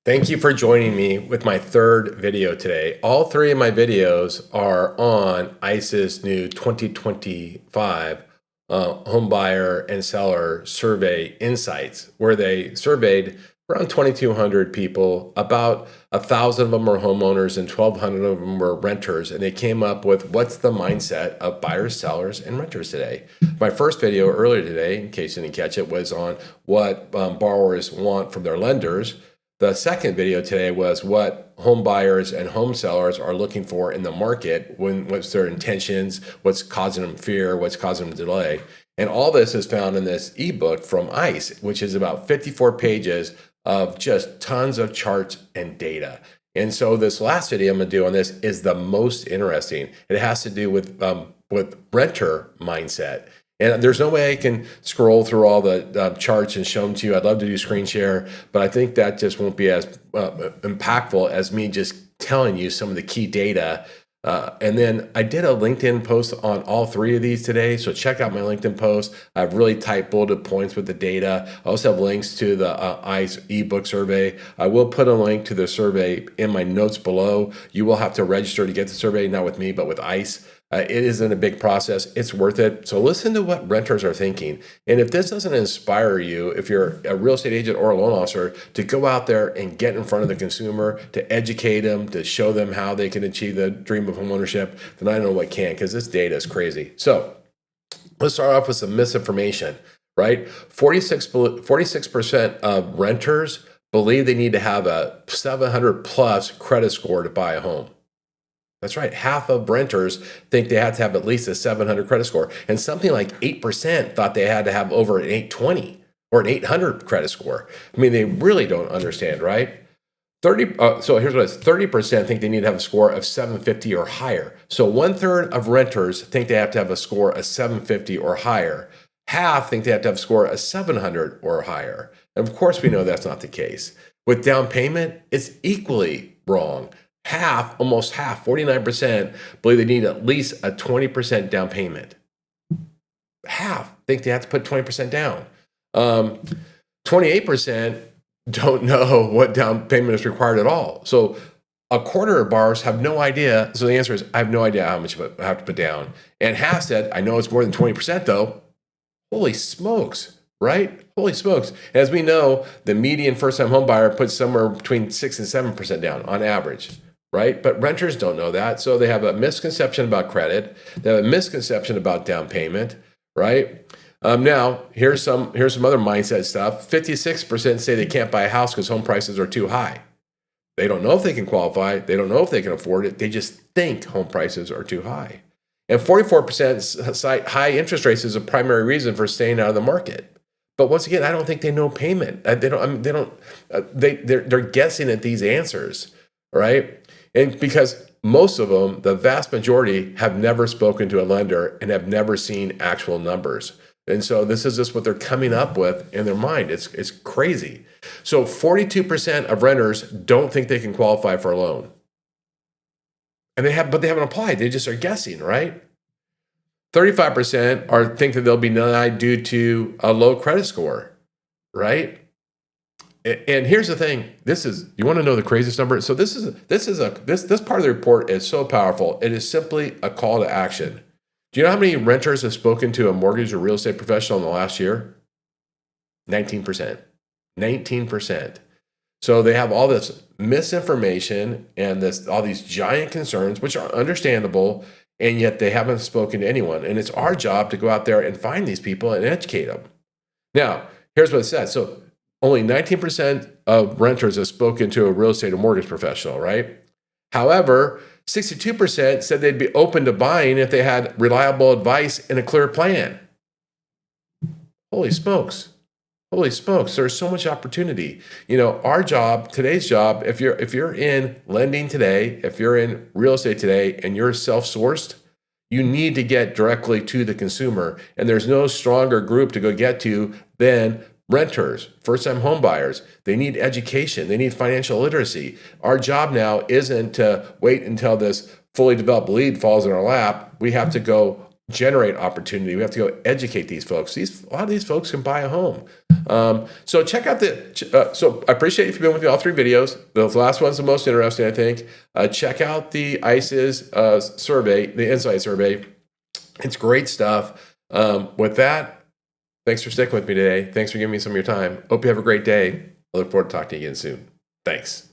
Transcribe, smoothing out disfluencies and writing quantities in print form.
Thank you for joining me with my third video today. All three of my videos are on ICE's new 2025 home buyer and seller survey insights, where they surveyed around 2,200 people. About 1,000 of them were homeowners and 1,200 of them were renters. And they came up with what's the mindset of buyers, sellers, and renters today. My first video earlier today, in case you didn't catch it, was on what borrowers want from their lenders. The second video today was what home buyers and home sellers are looking for in the market, what's their intentions, what's causing them fear, what's causing them delay. And all this is found in this ebook from ICE, which is about 54 pages of just tons of charts and data. And so this last video I'm going to do on this is the most interesting. It has to do with renter mindset. And there's no way I can scroll through all the charts and show them to you. I'd love to do screen share, but I think that just won't be as impactful as me just telling you some of the key data. And then I did a LinkedIn post on all three of these today, so check out my LinkedIn post. I have really tight bulleted points with the data. I also have links to the ICE ebook survey. I will put a link to the survey in my notes below. You will have to register to get the survey, not with me, but with ICE. It isn't a big process. It's worth it. So listen to what renters are thinking. And if this doesn't inspire you, if you're a real estate agent or a loan officer, to go out there and get in front of the consumer, to educate them, to show them how they can achieve the dream of homeownership, then I don't know what can, because this data is crazy. So let's start off with some misinformation, right? 46% of renters believe they need to have a 700 plus credit score to buy a home. That's right. Half of renters think they have to have at least a 700 credit score. And something like 8% thought they had to have over an 820 or an 800 credit score. I mean, they really don't understand, right? So here's what it is. 30% think they need to have a score of 750 or higher. So 1/3 of renters think they have to have a score of 750 or higher. Half think they have to have a score of 700 or higher. And of course, we know that's not the case. With down payment, it's equally wrong. Almost half, 49%, believe they need at least a 20% down payment. Half think they have to put 20% down. 28% don't know what down payment is required at all. So a quarter of borrowers have no idea. So the answer is, I have no idea how much I have to put down. And half said, I know it's more than 20% though. Holy smokes, right? Holy smokes. As we know, the median first-time home buyer puts somewhere between 6 and 7% down on average. Right? But renters don't know that. So they have a misconception about credit. They have a misconception about down payment, right? Now, here's some other mindset stuff. 56% say they can't buy a house because home prices are too high. They don't know if they can qualify. They don't know if they can afford it. They just think home prices are too high. And 44% cite high interest rates as a primary reason for staying out of the market. But once again, I don't think they know payment. They're guessing at these answers, right? And because most of them, the vast majority, have never spoken to a lender and have never seen actual numbers. And so this is just what they're coming up with in their mind. It's crazy. So 42% of renters don't think they can qualify for a loan. But they haven't applied. They just are guessing, right? 35% think that they'll be denied due to a low credit score, right? And here's the thing. You want to know the craziest number? So this part of the report is so powerful. It is simply a call to action. Do you know how many renters have spoken to a mortgage or real estate professional in the last year? 19%. 19%. So they have all this misinformation and all these giant concerns, which are understandable, and yet they haven't spoken to anyone. And it's our job to go out there and find these people and educate them. Now, here's what it says. So only 19% of renters have spoken to a real estate or mortgage professional, right? However, 62% said they'd be open to buying if they had reliable advice and a clear plan. Holy smokes. Holy smokes. There's so much opportunity. Our job, today's job, if you're in lending today, if you're in real estate today and you're self-sourced, you need to get directly to the consumer. And there's no stronger group to go get to than renters, first-time home buyers. They need education. They need financial literacy. Our job now isn't to wait until this fully developed lead falls in our lap. We have to go generate opportunity. We have to go educate these folks. A lot of these folks can buy a home. So check out so I appreciate you for being with me all three videos. The last one's the most interesting, I think. Check out the ICE's survey, the Insight survey. It's great stuff. With that, thanks for sticking with me today. Thanks for giving me some of your time. Hope you have a great day. I look forward to talking to you again soon. Thanks.